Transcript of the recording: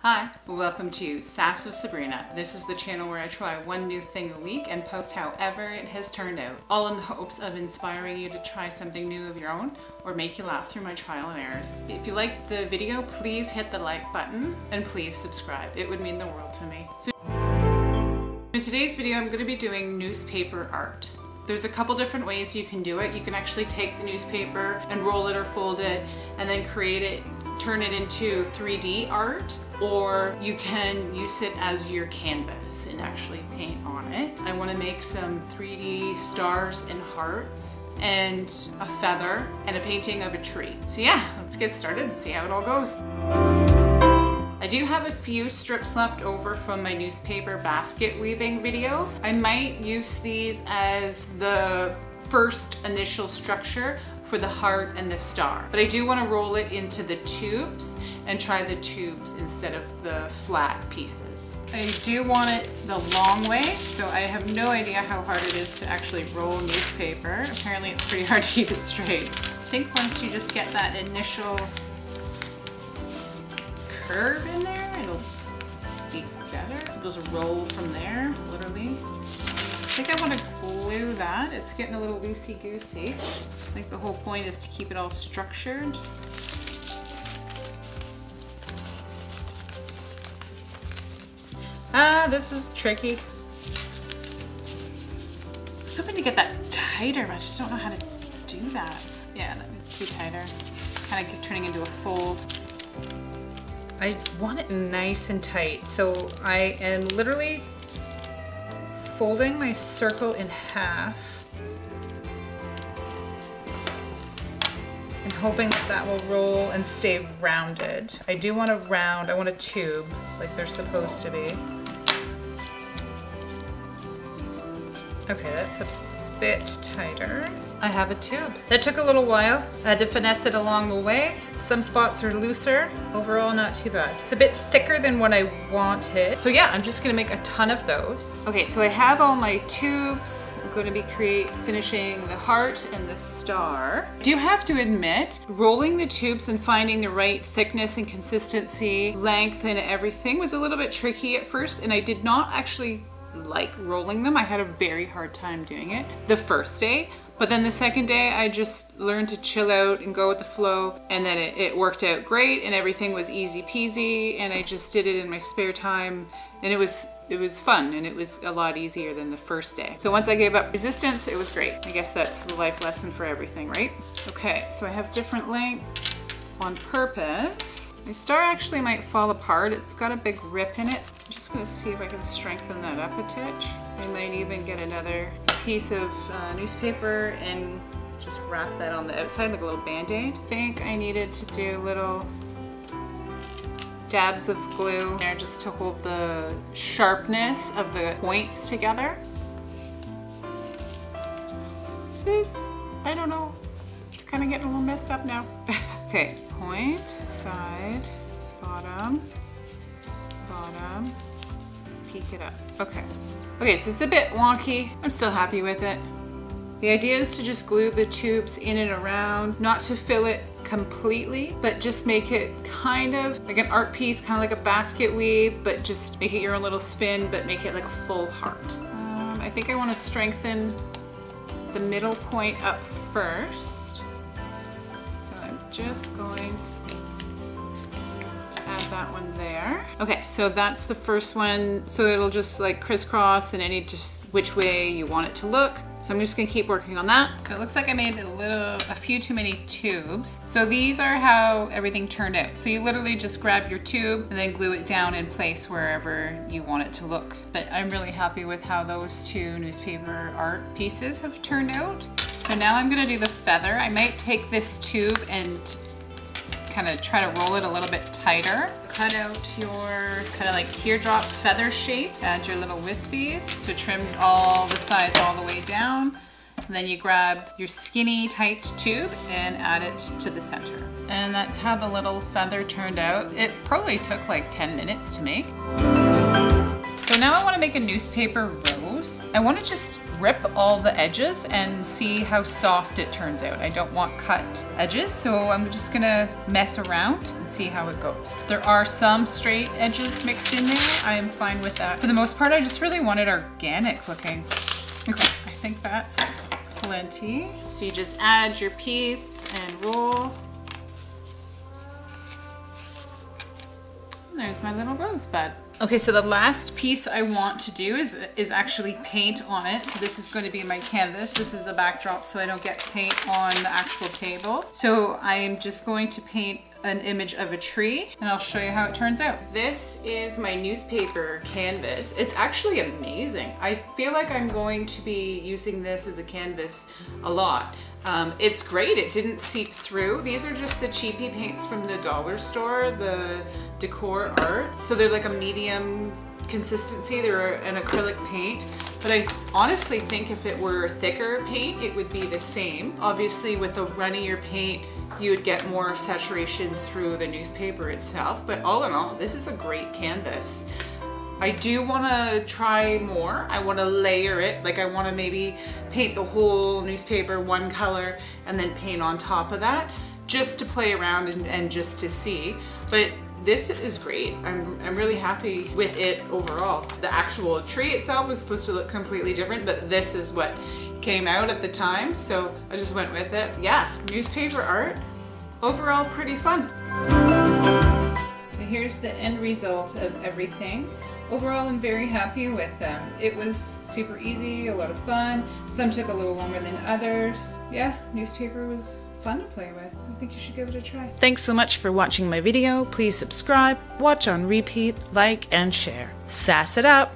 Hi, welcome to Sass with Sabrina. This is the channel where I try one new thing a week and post however it has turned out, all in the hopes of inspiring you to try something new of your own or make you laugh through my trial and errors. If you liked the video, please hit the like button and please subscribe. It would mean the world to me. So in today's video, I'm going to be doing newspaper art. There's a couple different ways you can do it. You can actually take the newspaper and roll it or fold it and then create it, turn it into 3D art, or you can use it as your canvas and actually paint on it. I want to make some 3D stars and hearts and a feather and a painting of a tree. So yeah, let's get started and see how it all goes. I do have a few strips left over from my newspaper basket weaving video. I might use these as the first initial structure for the heart and the star. But I do want to roll it into the tubes and try the tubes instead of the flat pieces. I do want it the long way, so I have no idea how hard it is to actually roll newspaper. Apparently it's pretty hard to keep it straight. I think once you just get that initial curve in there, it'll be better. It'll just roll from there, literally. I think I want to glue that. It's getting a little loosey-goosey. I think the whole point is to keep it all structured. This is tricky. I was hoping to get that tighter, but I just don't know how to do that. Yeah, that needs to be tighter. It's kind of turning into a fold. I want it nice and tight, so I am literally folding my circle in half and hoping that that will roll and stay rounded. I do want a round, I want a tube like they're supposed to be. Okay, that's a bit tighter. I have a tube. That took a little while. I had to finesse it along the way. Some spots are looser. Overall, not too bad. It's a bit thicker than what I wanted. So yeah, I'm just gonna make a ton of those. Okay, so I have all my tubes. I'm going to be finishing the heart and the star. I do have to admit, rolling the tubes and finding the right thickness and consistency, length and everything was a little bit tricky at first, and I did not actually like rolling them. I had a very hard time doing it the first day. But then the second day, I just learned to chill out and go with the flow, and then it worked out great and everything was easy peasy, and I just did it in my spare time, and it was fun, and it was a lot easier than the first day. So once I gave up resistance, it was great. I guess that's the life lesson for everything, right? Okay, so I have different length on purpose. My star actually might fall apart. It's got a big rip in it. I'm just gonna see if I can strengthen that up a touch. I might even get another piece of newspaper and just wrap that on the outside like a little band-aid. I think I needed to do little dabs of glue there just to hold the sharpness of the points together. This, I don't know, it's kind of getting a little messed up now. Okay, point, side, bottom, bottom, peek it up. Okay. Okay, so it's a bit wonky. I'm still happy with it. The idea is to just glue the tubes in and around, not to fill it completely, but just make it kind of like an art piece, kind of like a basket weave, but just make it your own little spin, but make it like a full heart. I think I want to strengthen the middle point up first. So I'm just going add that one there. Okay, so that's the first one. So it'll just like crisscross in any just which way you want it to look. So I'm just gonna keep working on that. So it looks like I made a few too many tubes. So these are how everything turned out. So you literally just grab your tube and then glue it down in place wherever you want it to look. But I'm really happy with how those two newspaper art pieces have turned out. So now I'm gonna do the feather. I might take this tube and kind of try to roll it a little bit tighter. Cut out your kind of like teardrop feather shape. Add your little wispies. So trim all the sides all the way down. And then you grab your skinny tight tube and add it to the center. And that's how the little feather turned out. It probably took like 10 minutes to make. So now I want to make a newspaper rose. I want to just rip all the edges and see how soft it turns out. I don't want cut edges, so I'm just gonna mess around and see how it goes. There are some straight edges mixed in there. I am fine with that. For the most part, I just really want it organic looking. Okay, I think that's plenty. So you just add your piece and roll. There's my little rosebud. Okay, so the last piece I want to do is actually paint on it. So this is going to be my canvas. This is a backdrop so I don't get paint on the actual table. So I am just going to paint an image of a tree and I'll show you how it turns out. This is my newspaper canvas. It's actually amazing. I feel like I'm going to be using this as a canvas a lot. It's great, it didn't seep through. These are just the cheapy paints from the dollar store, the Decor Art. So they're like a medium consistency, they're an acrylic paint. But I honestly think if it were thicker paint, it would be the same. Obviously with a runnier paint, you would get more saturation through the newspaper itself. But all in all, this is a great canvas. I do want to try more. I want to layer it. Like I want to maybe paint the whole newspaper one color and then paint on top of that just to play around and just to see. But this is great. I'm really happy with it overall. The actual tree itself was supposed to look completely different, but this is what came out at the time. So I just went with it. Yeah, newspaper art, overall pretty fun. So here's the end result of everything. Overall, I'm very happy with them. It was super easy, a lot of fun. Some took a little longer than others. Yeah, newspaper was fun to play with. I think you should give it a try. Thanks so much for watching my video. Please subscribe, watch on repeat, like, and share. Sass it up!